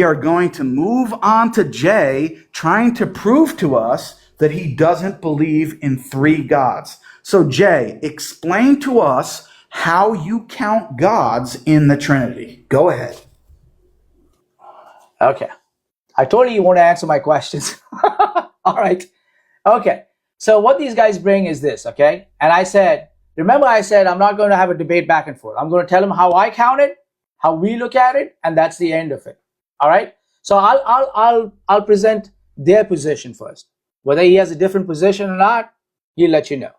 we are going to move on to Jay trying to prove to us that he doesn't believe in three gods. So Jay, explain to us how you count gods in the Trinity. Go ahead. Okay. I told you won't answer my questions. All right. Okay. So what these guys bring is this, okay? And I said, remember I said I'm not going to have a debate back and forth. I'm going to tell them how I count it, how we look at it, and that's the end of it. All right? So I'll present their position first. Whether he has a different position or not, he'll let you know.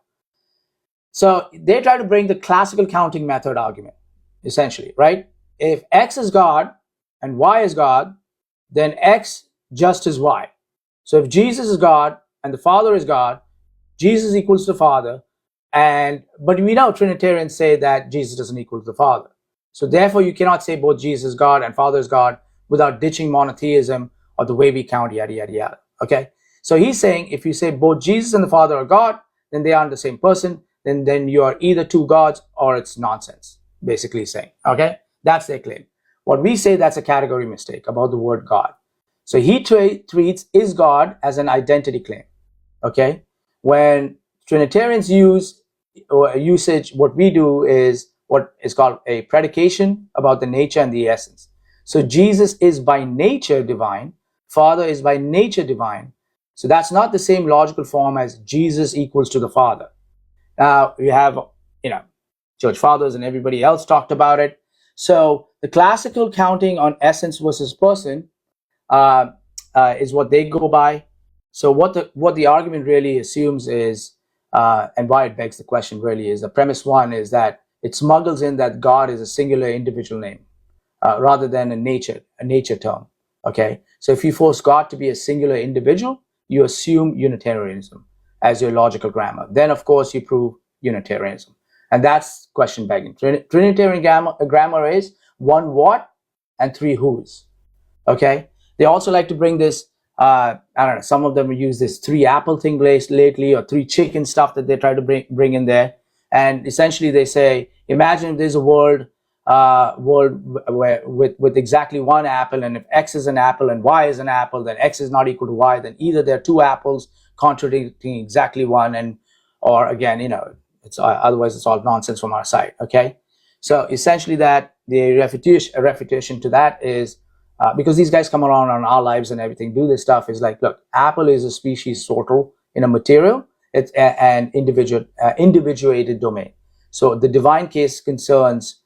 So they try to bring the classical counting method argument, essentially, right? If X is God and Y is God, then X just is Y. So if Jesus is God and the Father is God, Jesus equals the Father, but we know Trinitarians say that Jesus doesn't equal to the Father. So therefore you cannot say both Jesus is God and Father is God without ditching monotheism or the way we count, yada, yada, yada. Okay? So he's saying if you say both Jesus and the Father are God, then they aren't the same person, then you are either two gods or it's nonsense, basically saying. Okay? That's their claim. What we say, that's a category mistake about the word God. So he treats is God as an identity claim. Okay? When Trinitarians use usage, what we do is what is called a predication about the nature and the essence. So Jesus is by nature divine, Father is by nature divine. So that's not the same logical form as Jesus equals to the Father. Now we have, church fathers and everybody else talked about it. So the classical counting on essence versus person is what they go by. So what the argument really assumes is, and why it begs the question really is, the premise one is that it smuggles in that God is a singular individual name rather than a nature term. Okay, so if you force God to be a singular individual, you assume Unitarianism as your logical grammar. Then of course you prove Unitarianism, and that's question begging. Trinitarian grammar is one what and three who's. Okay, they also like to bring this. I don't know. Some of them use this three apple thing lately, or three chicken stuff that they try to bring in there. And essentially, they say, imagine if there's a world where with exactly one apple, and if X is an apple and Y is an apple, then X is not equal to Y. Then either there are two apples contradicting exactly one, or again, it's otherwise it's all nonsense from our side. Okay, so essentially, that the refutation to that is. Because these guys come around on our lives and everything, do this stuff, is like, look, apple is a species sortal in a material. It's an individuated domain. So the divine case concerns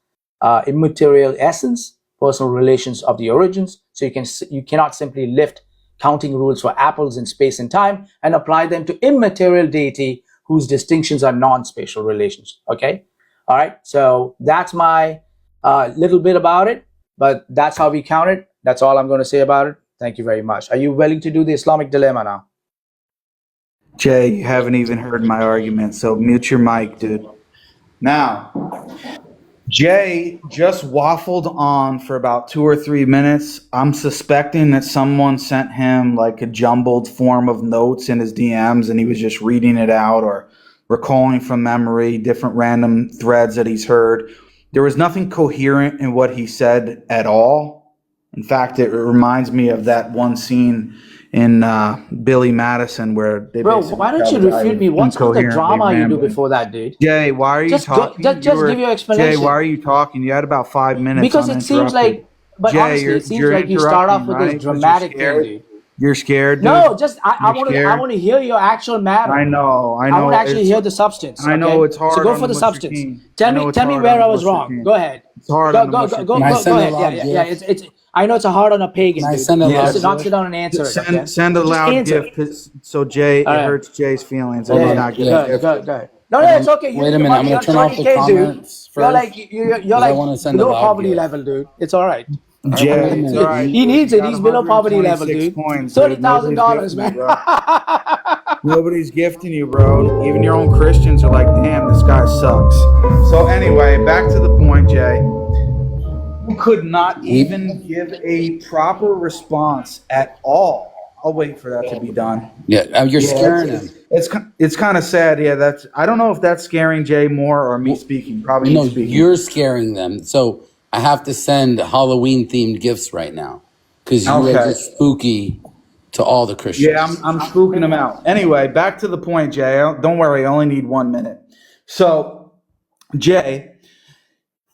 immaterial essence, personal relations of the origins. So you cannot simply lift counting rules for apples in space and time and apply them to immaterial deity whose distinctions are non-spatial relations. Okay, all right. So that's my little bit about it, but that's how we count it. That's all I'm going to say about it. Thank you very much. Are you willing to do the Islamic dilemma now? Jay, you haven't even heard my argument, so mute your mic, dude. Now, Jay just waffled on for about 2 or 3 minutes. I'm suspecting that someone sent him like a jumbled form of notes in his DMs, and he was just reading it out or recalling from memory different random threads that he's heard. There was nothing coherent in what he said at all. In fact, it reminds me of that one scene in Billy Madison where they why don't you refute me? What's all the drama you do before that, dude? Jay, why are you talking? Just give your explanation. Jay, why are you talking? You had about 5 minutes. Because it seems like, but Jay, honestly, it seems like you start off with this dramatic thing, dude. You're scared, dude? No, just I want to hear your actual matter. I know. I want to actually hear the substance. I know it's hard. So go for the substance. Tell me where I was wrong. Go ahead. It's hard. Go ahead. Yeah. It's. I know it's hard on a pagan. Knock it down and answer it. Send a loud gift, so Jay it hurts Jay's feelings. Go ahead. No, it's okay. Wait a minute. I'm gonna turn off the comments first. You're like below poverty level, dude. It's all right. Jay, it's all right. He needs it. He's below poverty level, dude. $30,000, man. Nobody's gifting you, bro. Even your own Christians are like, damn, this guy sucks. So anyway, back to the point, Jay. You could not even give a proper response at all. I'll wait for that to be done. Yeah, you're scaring him. It's kind of sad. Yeah, I don't know if that's scaring Jay more or me speaking. Probably me speaking. You're scaring them. So I have to send Halloween themed gifts right now. Because you guys are spooky to all the Christians. Yeah, I'm spooking them out. Anyway, back to the point, Jay. Don't worry, I only need 1 minute. So, Jay,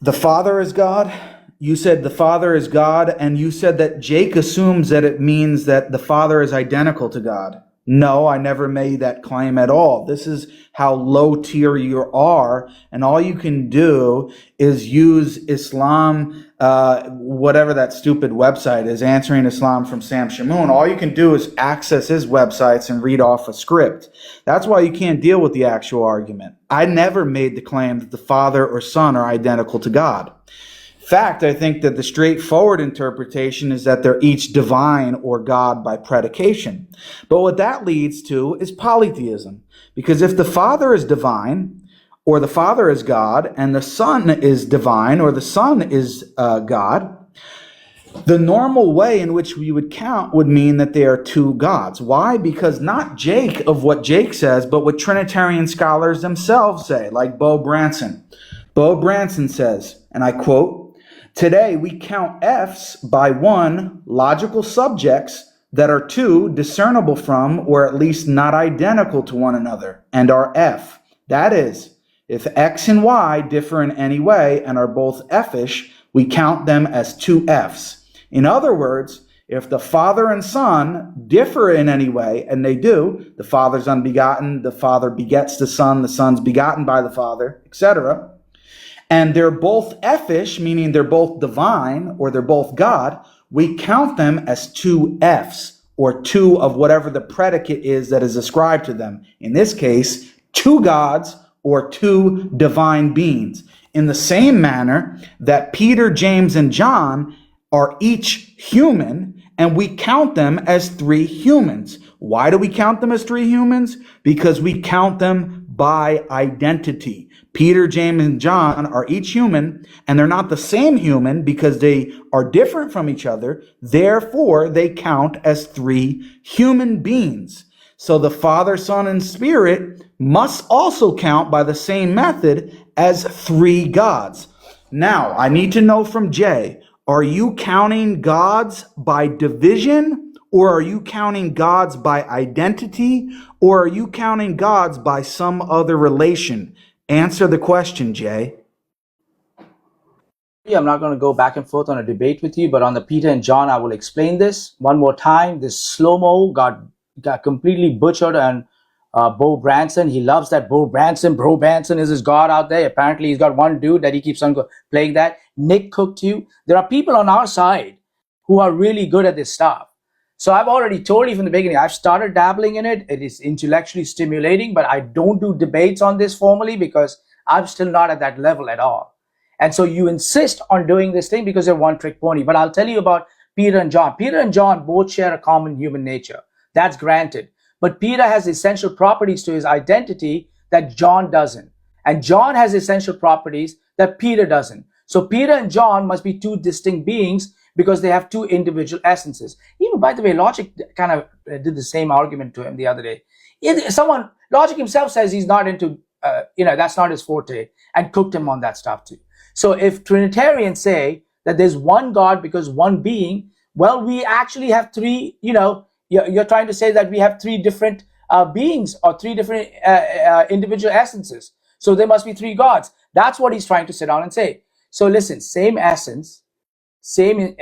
the Father is God. You said the Father is God, and you said that Jake assumes that it means that the Father is identical to God. No, I never made that claim at all. This is how low tier you are, and all you can do is use Islam, whatever that stupid website is, Answering Islam from Sam Shamoun. All you can do is access his websites and read off a script. That's why you can't deal with the actual argument. I never made the claim that the Father or Son are identical to God. In fact, I think that the straightforward interpretation is that they're each divine or God by predication. But what that leads to is polytheism. Because if the Father is divine, or the Father is God, and the Son is divine, or the Son is God, the normal way in which we would count would mean that they are two gods. Why? Because not Jake of what Jake says, but what Trinitarian scholars themselves say, like Bo Branson. Bo Branson says, and I quote, "Today we count F's by one, logical subjects that are two, discernible from, or at least not identical to one another, and are F. That is, if X and Y differ in any way and are both F-ish, we count them as two F's. In other words, if the Father and Son differ in any way, and they do, the Father's unbegotten, the Father begets the Son's begotten by the Father, etc., and they're both F-ish, meaning they're both divine or they're both God, we count them as two F's, or two of whatever the predicate is that is ascribed to them. In this case, two gods or two divine beings. In the same manner that Peter, James, and John are each human, and we count them as three humans. Why do we count them as three humans? Because we count them by identity. Peter, James, and John are each human, and they're not the same human because they are different from each other. Therefore, they count as three human beings. So the Father, Son, and Spirit must also count by the same method as three gods. Now, I need to know from Jay, are you counting gods by division, or are you counting gods by identity, or are you counting gods by some other relation? Answer the question, Jay. I'm not going to go back and forth on a debate with you, but on the Peter and John, I will explain this one more time. This slow-mo got completely butchered, and Bo Branson, he loves that Bo Branson. Bro Branson is his god out there. Apparently, he's got one dude that he keeps on playing that. Nick cooked you. There are people on our side who are really good at this stuff. So I've already told you from the beginning, I've started dabbling in it. It is intellectually stimulating, but I don't do debates on this formally because I'm still not at that level at all. And so you insist on doing this thing because you're one trick pony. But I'll tell you about Peter and John. Peter and John both share a common human nature. That's granted. But Peter has essential properties to his identity that John doesn't. And John has essential properties that Peter doesn't. So Peter and John must be two distinct beings because they have two individual essences. Even, by the way, Logic kind of did the same argument to him the other day. Logic himself says he's not into, that's not his forte, and cooked him on that stuff too. So if Trinitarians say that there's one God because one being, well, we actually have three, you're trying to say that we have three different beings or three different individual essences. So there must be three gods. That's what he's trying to sit down and say. So listen, same essence, same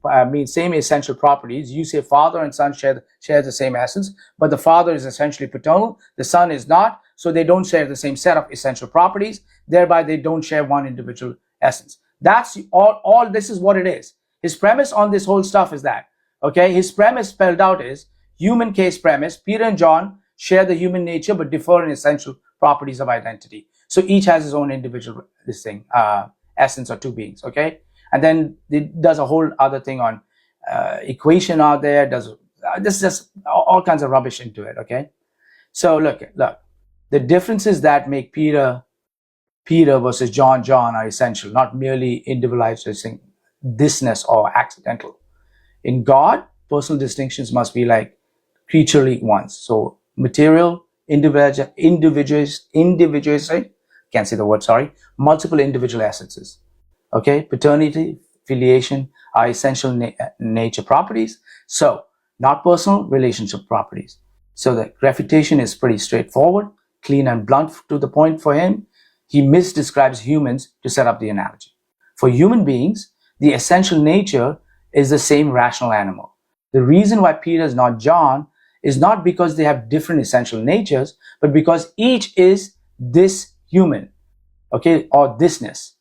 essential properties. You say Father and Son share the same essence, but the Father is essentially paternal, the Son is not, so they don't share the same set of essential properties. Thereby, they don't share one individual essence. That's all. This is what it is. His premise on this whole stuff is that, okay, his premise spelled out is human case premise. Peter and John share the human nature but differ in essential properties of identity. So each has his own individual essence or two beings, okay? And then it does a whole other thing on equation out there. This is just all kinds of rubbish into it, okay? So look, the differences that make Peter versus John are essential, not merely individualizing thisness or accidental. In God, personal distinctions must be like creaturely ones. So material, individualistic, can't say the word, sorry, multiple individual essences. Okay, paternity, filiation, are essential nature properties. So not personal, relationship properties. So the refutation is pretty straightforward, clean and blunt to the point for him. He misdescribes humans to set up the analogy. For human beings, the essential nature is the same rational animal. The reason why Peter is not John is not because they have different essential natures, but because each is this human, okay, or thisness,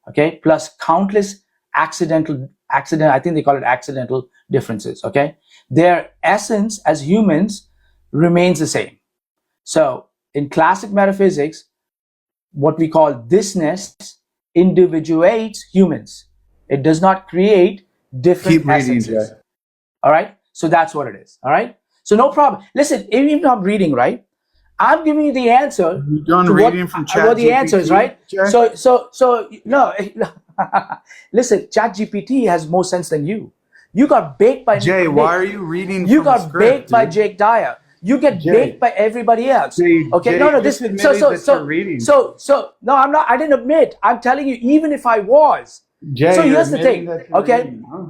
okay, plus countless I think they call it accidental differences, okay? Their essence as humans remains the same. So in classic metaphysics, what we call thisness individuates humans. It does not create different Keep reading, essences. Jay. All right? So that's what it is. All right? So no problem. Listen, even if I'm reading, right? I'm giving you the answer. You done to reading from what the answer is, ChatGPT, right? Jay? So no. Listen, ChatGPT has more sense than you. You got baked by Jay, Nick. why are you reading You from got a script, baked by dude? Jake Dyer. You get Jay. baked by everybody else. Jay, Okay, Jay, no, just this admitted that you're reading. so no, I'm not. I didn't admit. I'm telling you, even if I was. Jay, So you're here's the admitting thing, that you're okay? reading, huh?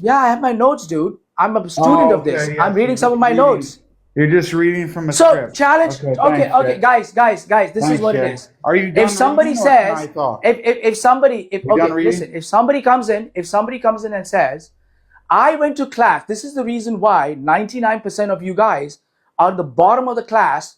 Yeah, I have my notes, dude. I'm a student of this. Yes, I'm reading you're some of my reading. notes. You're just reading from a So script. challenge. Okay, thanks, guys. This Thanks, is what Jay. it is. Are you done If somebody reading, or can says, I talk? if somebody, You done okay, reading? listen. If somebody comes in and says, I went to class. This is the reason why 99% of you guys are the bottom of the class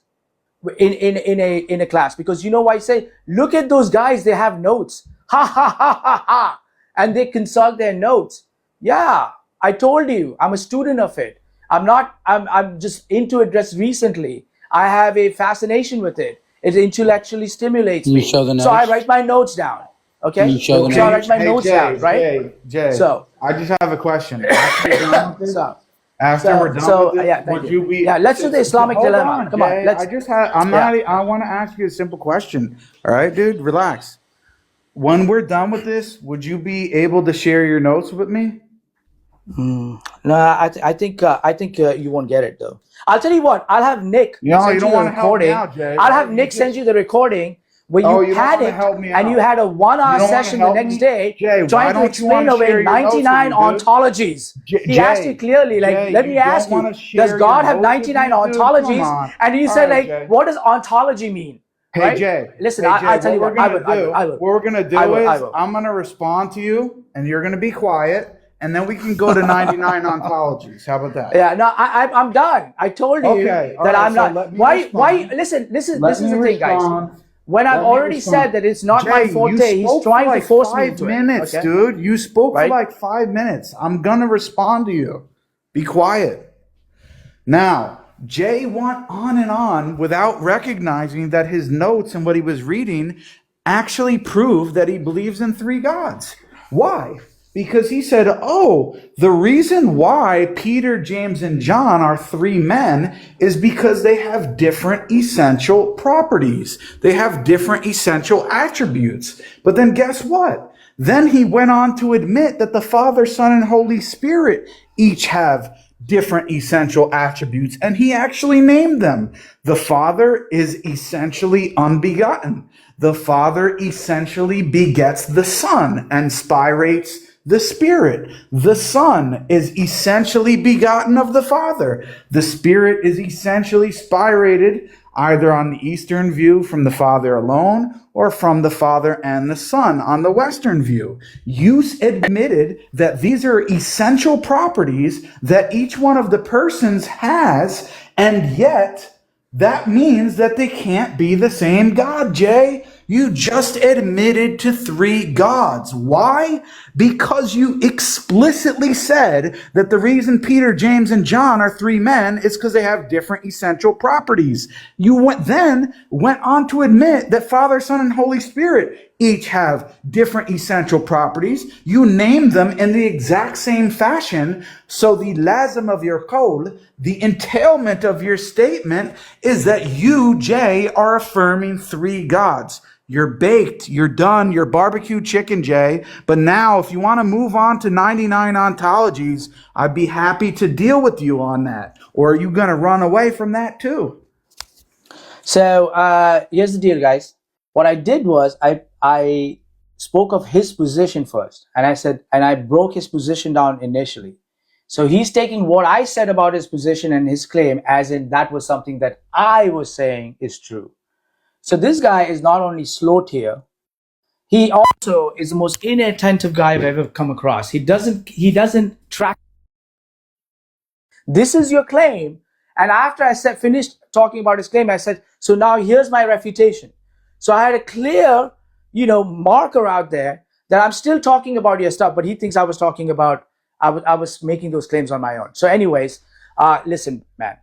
in a class, because you know why I say, look at those guys, they have notes. Ha ha ha ha ha. And they consult their notes. Yeah, I told you, I'm a student of it. I'm just into it just recently. I have a fascination with it. It intellectually stimulates Can you me. show the So I notes? write my notes down. Okay? Can you show the So I notes? write my notes down, right? Jay, So I just have a question. After we're done with this, so after we're done with this, yeah, thank would you. you be? Yeah, let's do the Islamic Hold dilemma. on, Come Jay. on, let's. I just have. I'm Yeah. not. I want to ask you a simple question. All right, dude, relax. When we're done with this, would you be able to share your notes with me? No, I think you won't get it though. I'll tell you what. I'll have Nick No, send you don't the want to help me recording. out, Jay. I'll have You Nick just- send you the recording where Oh, you you don't wanna panicked help me and out. you had a 1 hour You don't wanna session the help next me? day Jay, why trying to don't you explain wanna away share your notes with 99 me, dude? ontologies. He asked you clearly, like, Jay, let me you ask don't you, wanna share does God your have notes with 99 me, dude? Come ontologies? on. And you All said, right, like, Jay. what does ontology mean? Hey, Right? Jay. Listen, Hey, I'll tell you what what. we're gonna do. I will. What we're gonna do I will. is I'm gonna respond to you, and you're gonna be quiet, and then we can go to 99 ontologies. How about that? Yeah, no, I'm done. I told you Okay, all that right, I'm so not. let me Why? respond. Listen. This is Let the me thing, guys. respond. When I've Let me already respond. said that it's not my Jay, forte, you he's spoke trying for like to force me 5 into minutes, it. Okay? dude. You spoke Right? for like 5 minutes. I'm gonna respond to you. Be quiet. Now, Jay went on and on without recognizing that his notes and what he was reading actually proved that he believes in three gods. Why? Because he said, oh, the reason why Peter, James, and John are three men is because they have different essential properties. They have different essential attributes. But then guess what? Then he went on to admit that the Father, Son, and Holy Spirit each have different essential attributes, and he actually named them. The Father is essentially unbegotten. The Father essentially begets the Son and spirates the Spirit. The Son is essentially begotten of the Father. The Spirit is essentially spirated either on the Eastern view from the Father alone or from the Father and the Son on the Western view. You admitted that these are essential properties that each one of the persons has, and yet that means that they can't be the same God, Jay. You just admitted to three gods. Why? Because you explicitly said that the reason Peter, James, and John are three men is because they have different essential properties. You then went on to admit that Father, Son, and Holy Spirit each have different essential properties. You named them in the exact same fashion. So the lazim of your qawl, the entailment of your statement, is that you, Jay, are affirming three gods. You're baked, you're done, you're barbecue chicken, Jay. But now, if you want to move on to 99 ontologies, I'd be happy to deal with you on that. Or are you going to run away from that too? So here's the deal, guys. What I did was I spoke of his position first. And I said, and I broke his position down initially. So he's taking what I said about his position and his claim as in that was something that I was saying is true. So this guy is not only slow tier, he also is the most inattentive guy I've ever come across. He doesn't track. This is your claim. And after I finished talking about his claim, I said, so now here's my refutation. So I had a clear, marker out there that I'm still talking about your stuff, but he thinks I was talking about, I was making those claims on my own. So anyways, listen, man,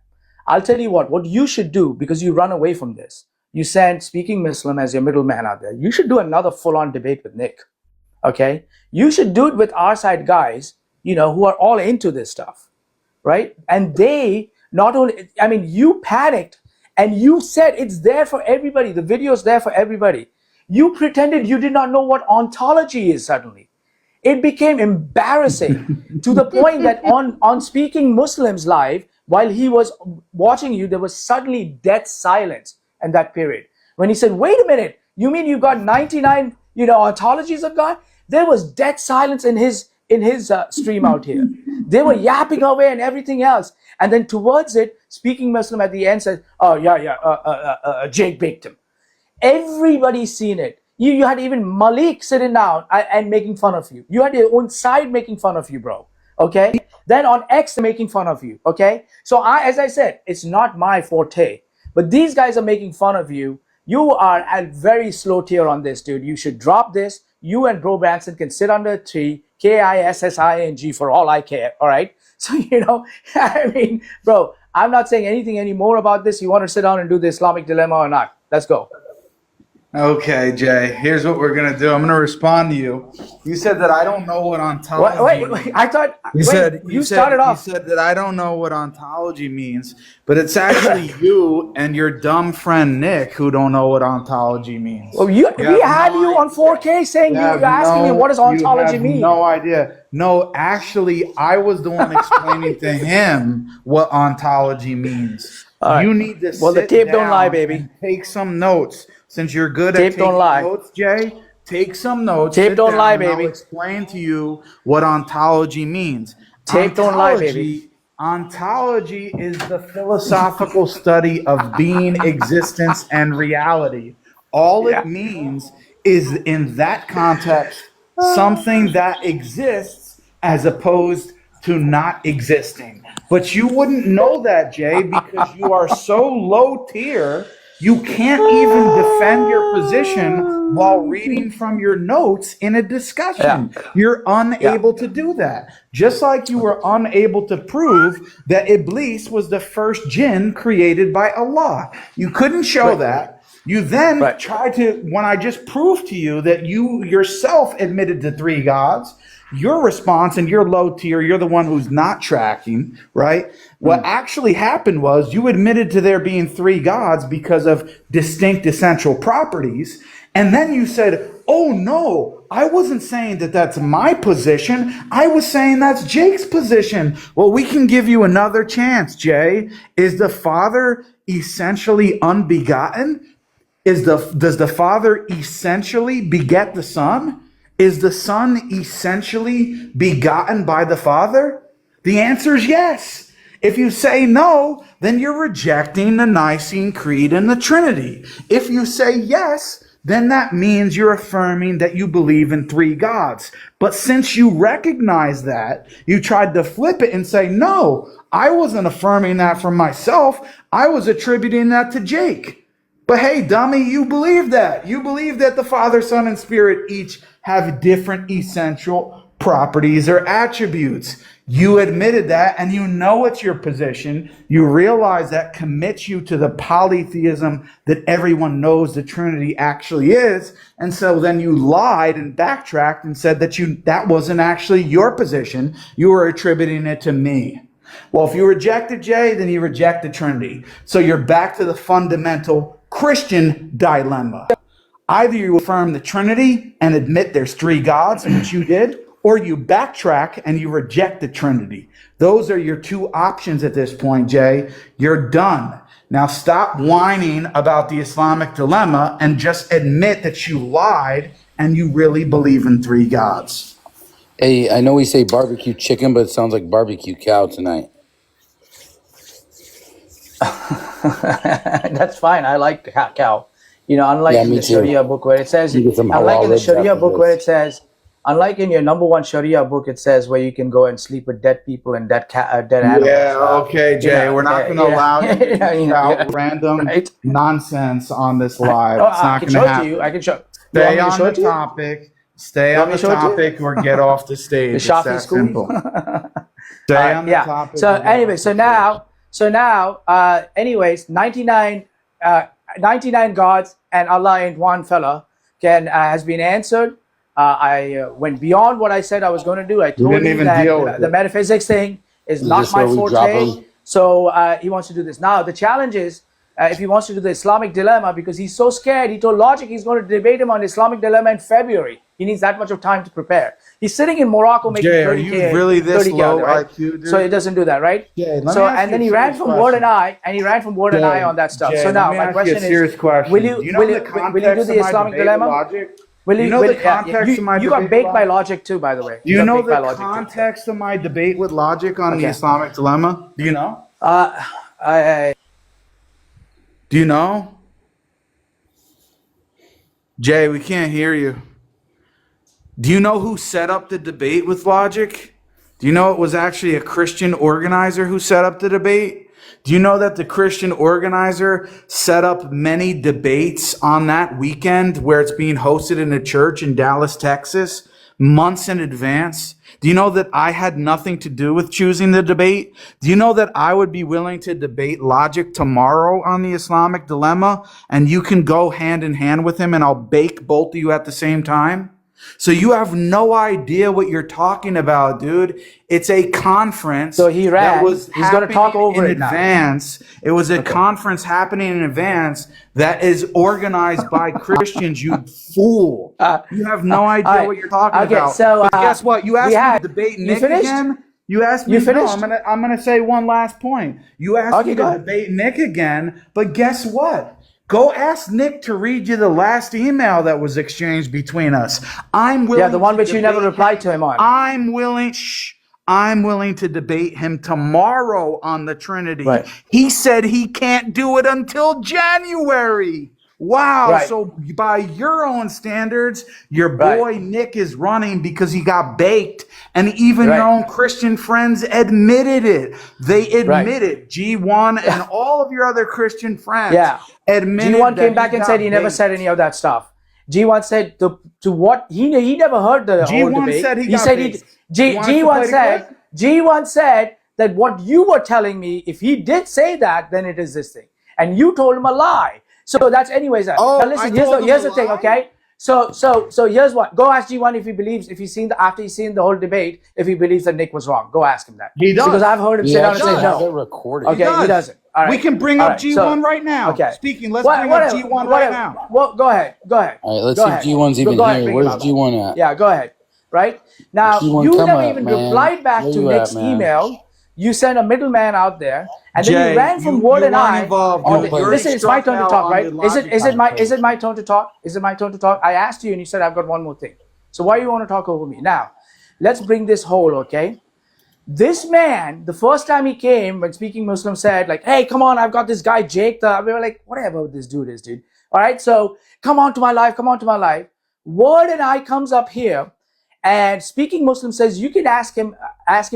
I'll tell you what you should do, because you run away from this. You send Speaking Muslim as your middleman out there. You should do another full-on debate with Nick, okay? You should do it with our side guys, who are all into this stuff, right? And they not only, you panicked and you said it's there for everybody. The video's there for everybody. You pretended you did not know what ontology is suddenly. It became embarrassing to the point that on Speaking Muslims live, while he was watching you, there was suddenly dead silence in that period. When he said, wait a minute, you mean you've got 99, ontologies of God? There was dead silence in his stream out here. They were yapping away and everything else. And then towards it, Speaking Muslim at the end says, oh, yeah, Jake baked him. Everybody's seen it. You had even Malik sitting down and making fun of you. You had your own side making fun of you, bro. Okay? Then on X, they're making fun of you. Okay? So as I said, it's not my forte. But these guys are making fun of you. You are at very slow tier on this, dude. You should drop this. You and Bro Branson can sit under a tree, KISSING for all I care. All right? So, bro, I'm not saying anything anymore about this. You want to sit down and do the Islamic dilemma or not? Let's go. Okay, Jay, here's what we're going to do. I'm going to respond to you. You said that I don't know what ontology means. Wait. I thought you started off. You said that I don't know what ontology means, but it's actually you and your dumb friend Nick who don't know what ontology means. Well, we had you on 4K saying you're asking me what does ontology mean. No idea. No, actually, I was the one explaining to him what ontology means. Right. You need to the tape don't lie, baby. Take some notes. Since you're good tape at taking lie. Notes, Jay, take some notes. Tape don't lie, baby. I'll explain to you what ontology means. Tape don't lie, baby. Ontology is the philosophical study of being, existence, and reality. All it means is, in that context, something that exists as opposed to not existing. But you wouldn't know that, Jay, because you are so low tier. You can't even defend your position while reading from your notes in a discussion. Yeah. You're unable to do that. Just like you were unable to prove that Iblis was the first jinn created by Allah. You couldn't show that. You then tried to, when I just proved to you that you yourself admitted to three gods, your response, and you're low tier, you're the one who's not tracking, right? What actually happened was you admitted to there being three gods because of distinct essential properties. And then you said, oh no, I wasn't saying that that's my position. I was saying that's Jake's position. Well, we can give you another chance, Jay. Is the Father essentially unbegotten? Does the Father essentially beget the Son? Is the Son essentially begotten by the Father? The answer is yes. If you say no, then you're rejecting the Nicene Creed and the Trinity. If you say yes, then that means you're affirming that you believe in three gods. But since you recognize that, you tried to flip it and say, no, I wasn't affirming that for myself. I was attributing that to Jake. But hey, dummy, you believe that. You believe that the Father, Son, and Spirit each have different essential properties or attributes. You admitted that, and you know it's your position. You realize that commits you to the polytheism that everyone knows the Trinity actually is. And so then you lied and backtracked and said that that wasn't actually your position. You were attributing it to me. Well, if you rejected Jay, then you reject the Trinity. So you're back to the fundamental Christian dilemma. Either you affirm the Trinity and admit there's three gods, which you did, or you backtrack and you reject the Trinity. Those are your two options at this point, Jay. You're done. Now stop whining about the Islamic dilemma and just admit that you lied and you really believe in three gods. Hey, I know we say barbecue chicken, but it sounds like barbecue cow tonight. That's fine. I like cow. Unlike Yeah, in me the too. Sharia book where it says, You get some unlike halal in the ribs Sharia after book where this. it says, unlike in your number one Sharia book, it says where you can go and sleep with dead people and dead animals. Yeah, okay, Jay. We're not going to allow you to shout random right? nonsense on this live. Oh, It's I not can going to show it to happen. you. I can show. You want Stay me to on show the it to you? topic. Stay You on want me the to show it to you? topic or get off the stage. The It's Shafi that school. simple. Stay on the Yeah. topic. So or get anyway, off so the stage. now, anyways, 99 gods and Allah ain't one fella has been answered. I went beyond what I said I was going to do. I You told didn't you even that deal with the it. metaphysics thing is Is not this my where we drop forte. him? So he wants to do this. Now, the challenge is if he wants to do the Islamic dilemma, because he's so scared, he told Logic he's going to debate him on the Islamic dilemma in February. He needs that much of time to prepare. He's sitting in Morocco making Jay, are 30K, you really this 30K low right? IQ, dude? So it doesn't do that, right? Jay, let me So ask and you then a he ran serious from Word and question. I, on that stuff. Jay, So now let me my ask question you a serious is, question. will you Do you know the do context the of my Islamic debate dilemma? with Logic? Will Do you you know will, the context of my you debate got with baked by Logic? Logic too, by the way. Do you got know baked by the Logic too. context of my debate with Logic on the Okay. Islamic dilemma? Do you know? I Do you know? Jay, we can't hear you. Do you know who set up the debate with Logic? Do you know it was actually a Christian organizer who set up the debate? Do you know that the Christian organizer set up many debates on that weekend where it's being hosted in a church in Dallas, Texas, months in advance? Do you know that I had nothing to do with choosing the debate? Do you know that I would be willing to debate Logic tomorrow on the Islamic dilemma and you can go hand in hand with him and I'll bake both of you at the same time? So you have no idea what you're talking about, dude. It's a conference So he that ran. was He's going to talk happening over in it now. advance. It was a conference happening in advance that is organized by Christians, you fool. You have no idea what you're talking about. So But guess what? You asked me to debate you Nick finished? again. You asked me. You finished? No, I'm gonna say one last point. You asked me go to ahead. debate Nick again, but guess what? Go ask Nick to read you the last email that was exchanged between us. I'm willing. Yeah, the one to which you never debate replied to him on. I'm willing. I'm willing to debate him tomorrow on the Trinity. Right. He said he can't do it until January. Wow. Right. So by your own standards, your boy Nick is running because he got baked. And even your own Christian friends admitted it. They admitted G1 and all of your other Christian friends admitted G1 came that back and said he never baked. said any of that stuff. G1 said to what he never heard the whole G1 debate. said he got said baked. G1 said that what you were telling me, if he did say that, then it is this thing. And you told him a lie. So that's anyways. Now listen, here's the thing, okay? So here's what. Go ask G1 if he believes, after he's seen the whole debate, if he believes that Nick was wrong. Go ask him that. He does. Because I've heard him sit down and say no. Recorded. Okay, he doesn't. All right. We can bring up G1 right now. Okay. Speaking, let's bring up G1 right now. Well, go ahead. All right, let's see if G1's even here. Where's G1 at? Yeah, go ahead. Right? Now, G1, you come never up, even man. replied back Where to you Nick's at, man? email. You sent a middleman out there, and then Jay, you ran from you Word and weren't I. involved. Listen, it's my turn to talk, right? Is it my turn to talk? Is it my turn to talk? I asked you, and you said I've got one more thing. So why do you want to talk over me? Now, let's bring this whole, okay? This man, the first time he came, when Speaking Muslim said, like, hey, come on, I've got this guy, Jake. We were like, whatever this dude is, dude. All right, so come on to my live. Word and I comes up here, and Speaking Muslim says you can ask him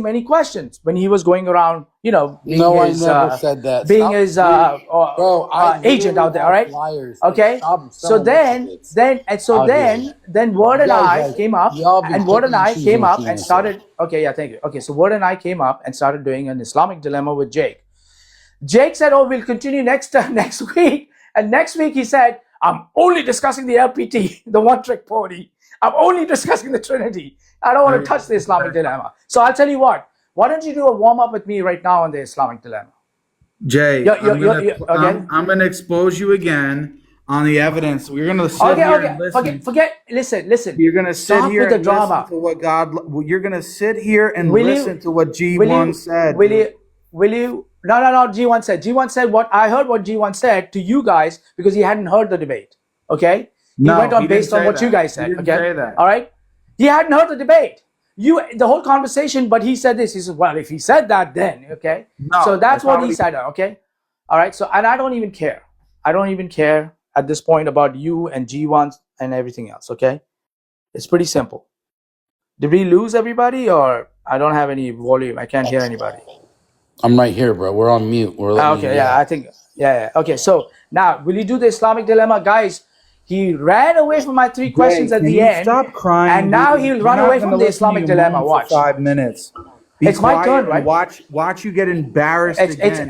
any questions when he was going around, being I his, never said that. being Stop, his bro, agent out there, all right? Flyers. Okay. So then Word and I came up, and Word and I came up and started. Okay, yeah, thank you. Okay, so Word and I came up and started doing an Islamic dilemma with Jake. Jake said, "Oh, we'll continue next week." And next week he said, "I'm only discussing the LPT, the one-trick pony. I'm only discussing the Trinity. I don't want to touch the Islamic dilemma." So I'll tell you what. Why don't you do a warm-up with me right now on the Islamic dilemma? Jay, again? I'm going to expose you again on the evidence. We're going to sit here and listen. Listen. You're going to sit here and drama. listen to what God. You're going to sit here and listen to what G1 said. Will you? No. G1 said what I heard. What G1 said to you guys because he hadn't heard the debate. Okay. He No, went on he didn't based on say what you that. guys said. He didn't Okay. say that. All right. He hadn't heard the debate. The whole conversation, but he said this. He said, well, if he said that, then, okay. No, so that's what not he said, okay. All right. So, and I don't even care. I don't even care at this point about you and G1 and everything else, okay. It's pretty simple. Did we lose everybody, or I don't have any volume? I can't hear anybody. I'm right here, bro. We're on mute. We're letting Okay, you yeah, I think, yeah. Okay, so now, will you do the Islamic dilemma? Guys, he ran away from my three questions at the end. Stop crying, and now dude? he'll We're run not away gonna from the listen to Islamic you dilemma. moan Watch. for 5 minutes. Be It's my quiet turn, and right? watch you get embarrassed It's again.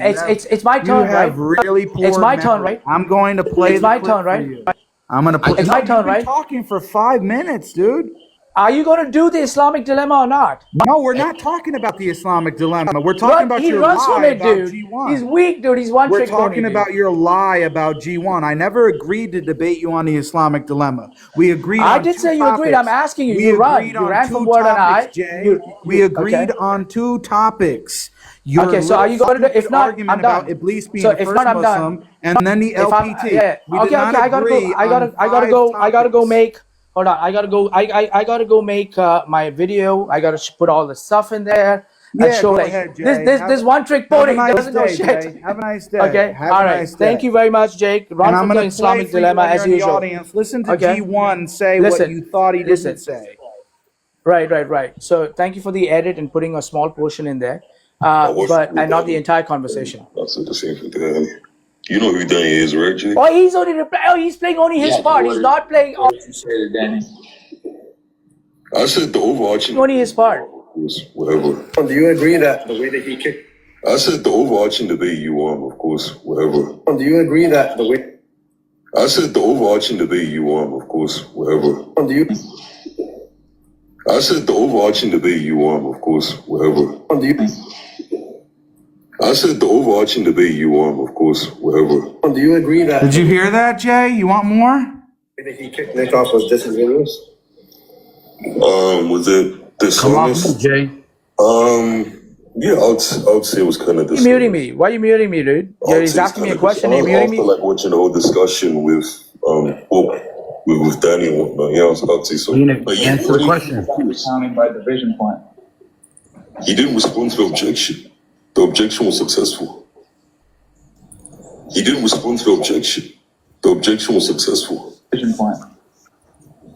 my turn, You have right? really poor It's my turn, memory. right? I'm going to play It's the my clip turn, for right? you. I'm gonna play. It's my turn, You've been right? talking for 5 minutes, dude. Are you going to do the Islamic dilemma or not? No, we're not talking about the Islamic dilemma. We're talking Run, about he your runs from lie it, about dude. G1. He's weak, dude. He's one We're trick pony, talking dude. about your lie about G1. I never agreed to debate you on the Islamic dilemma. We agreed I on did two say you agreed. topics. I'm asking you. We You agreed ran. You on ran two from word and I. topics, Jay. We agreed on two topics. Your Okay, so are you going to do? stupid If not, argument I'm done. about Iblis being So the if first not, I'm Muslim, done. and then the If I'm, LPT. yeah. We did not I gotta go. agree I gotta on go. five I gotta go topics. make. Hold on. I gotta go. I gotta go make my video. I gotta put all the stuff in there and Yeah, show go like ahead, Jay. this one trick Have a pony nice doesn't know day, shit. Jay. Have a nice day. Okay. Have All a right. nice Thank day. you very much, Jake. Run And I'm from the going to play Islamic for you dilemma when you're as in the usual. audience. Listen to Okay. G1 say Listen. what you thought he Listen. didn't say. Right. So thank you for the edit and putting a small portion in there, but and not the entire conversation. I said the same thing to Danny. You know who Danny is, right, Jay? Oh, he's only he's playing only his part. He's not playing What did you say to Danny? I said the overarching only his part. was whatever. Do you agree that the way that he kicked? I said the overarching debate you won, of course, whatever. Do you agree that the way? I said the overarching debate you won, of course, whatever. Do you? I said the overarching debate you won, of course, whatever. Do you? I said the overarching debate you won, of course, whatever. Do you agree that Did you hear that, Jay? You want more? the way that he kicked Nick off was disingenuous? Was it Come off, dishonest? Jay. Yeah, I would say it was kind of You're muting me. Why are you muting me, dude? He's asking me a question. You're muting me. After like watching the whole discussion with with Danny and whatnot, yeah, I'd say so. But yeah, Answer the question. Counting by division point. he didn't respond to the objection. The objection was successful. He didn't respond to the objection. The objection was successful. Division point.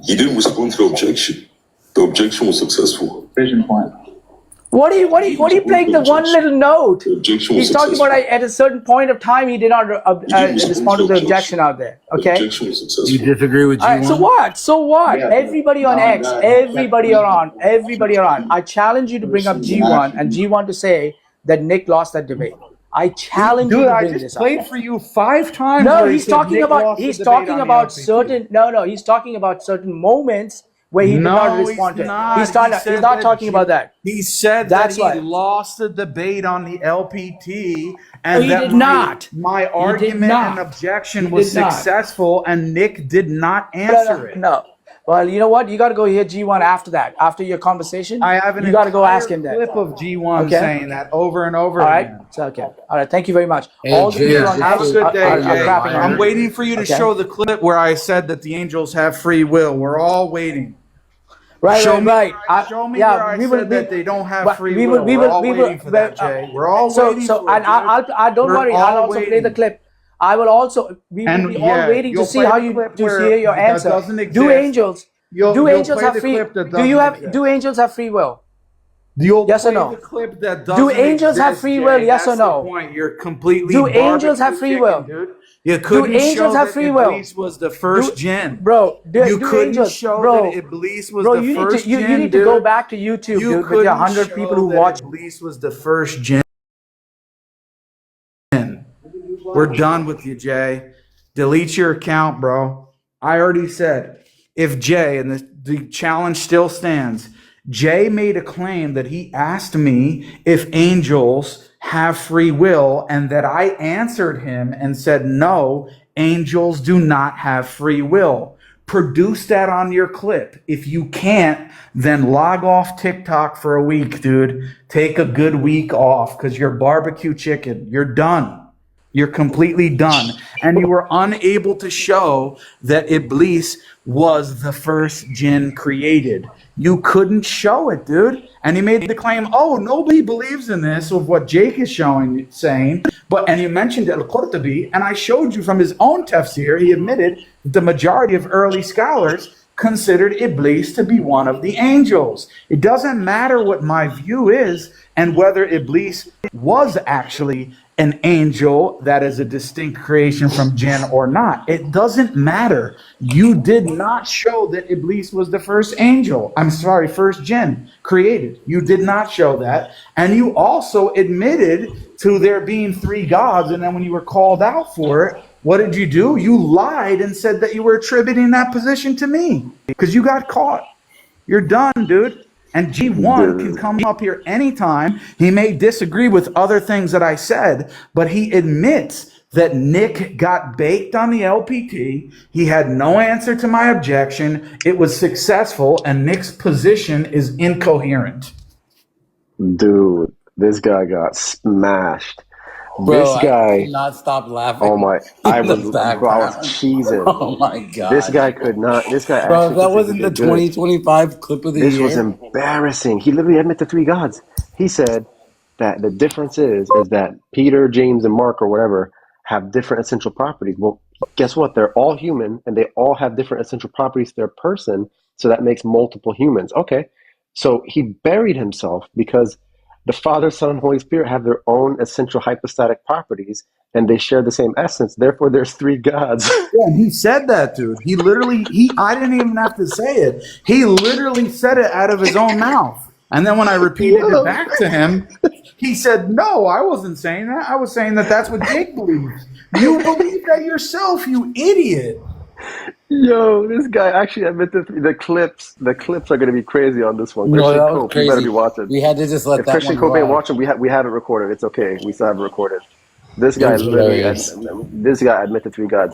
He didn't respond to the objection. The objection was successful. Division point. What are you playing the one little note? The objection was He's talking successful. about at a certain point of time he did not respond to the objection out there. The Okay. objection was You successful. disagree with All right. So G1? what? So what? Yeah. Everybody on No, X. no, Everybody are on. Everybody are on. I challenge you to bring up G1 and G1 to say that Nick lost that debate. I challenge you Dude, to I bring just this up. played for you 5 times. No, where he he's said talking Nick about lost the he's debate talking on the about LPT. certain he's talking about certain moments where he did No, not he's respond to it. not. He's He not said he's not that talking about that. He said That's that he why. lost the debate on the LPT, and he that did not. my He did argument and not. objection He was did not. successful, and Nick did not No, answer it. no. Well, you know what? You got to go hear G1 after that. After your conversation, I have an you got to go entire ask him that. clip of G1 Okay. saying that over and over All right. again. It's okay. All right. Thank you very much. Hey, All the Jay, people on Have a X good day, are Jay. crapping on I'm you. waiting for you to Okay. show the clip where I said that the angels have free will. We're all waiting. Right. Show me where I we said will. that they don't have but free we will. will. We We're will. all We waiting will. for that, Jay. We're all waiting So, for and it, I don't We're worry. all I'll also play waiting. the clip. I will also. We will And be all waiting to you'll see play how the you clip to where hear your that answer. doesn't Do exist. angels? You'll Do angels play have the free? clip that Do you doesn't have? exist. Do angels have free will? You'll Yes or play no? the clip that Do doesn't angels have exist, free Jay. will? Yes That's or no? the point. You're completely Do angels have barbecue free will? chicken, dude. You couldn't angels show have that free will? Iblis was the first jinn. Bro, You do couldn't angels, show bro, that Iblis was bro, the you need first to you jinn, need to go dude. back to YouTube, You dude, with couldn't your 100 people show who that watch. Iblis was the first jinn. We're done with you, Jay. Delete your account, bro. I already said, if Jay, and the challenge still stands, Jay made a claim that he asked me if angels have free will, and that I answered him and said, no, angels do not have free will. Produce that on your clip. If you can't, then log off TikTok for a week, dude. Take a good week off because you're barbecue chicken. You're done. You're completely done. And you were unable to show that Iblis was the first jinn created. You couldn't show it, dude. And he made the claim, oh, nobody believes in this of what Jake is saying. And you mentioned Al-Qurtubi, and I showed you from his own tafsir, he admitted that the majority of early scholars considered Iblis to be one of the angels. It doesn't matter what my view is and whether Iblis was actually an angel that is a distinct creation from jinn or not. It doesn't matter. You did not show that Iblis was the first angel. I'm sorry, first jinn created. You did not show that. And you also admitted to there being three gods. And then when you were called out for it, what did you do? You lied and said that you were attributing that position to me because you got caught. You're done, dude. And G1 can come up here anytime. He may disagree with other things that I said, but he admits that Nick got baked on the LPT. He had no answer to my objection. It was successful, and Nick's position is incoherent. Dude, this guy got smashed. Bro, This guy, I could not stop laughing. oh my, I in the was background. cheesing. Oh my god. This guy could not, this guy Bro, actually if that could wasn't the take it good. 2025 clip of the This year. was embarrassing. He literally admitted to three gods. He said that the difference is that Peter, James, and Mark or whatever have different essential properties. Well, guess what? They're all human and they all have different essential properties to their person. So that makes multiple humans. Okay. So he buried himself because the Father, Son, and Holy Spirit have their own essential hypostatic properties and they share the same essence. Therefore, there's three gods. Yeah, and he said that, dude. I didn't even have to say it. He literally said it out of his own mouth. And then when I repeated it back to him, he said, no, I wasn't saying that. I was saying that that's what Jake believes. You believe that yourself, you idiot. Yo, this guy actually admitted the clips. The clips are going to be crazy on this one. No, Christian that was Cope, you better crazy. be watching. We had to just let If that Christian one Cope ain't go out. watching, we have it recorded. It's okay. We still have it recorded. This guy was literally, hilarious. this guy admitted three gods.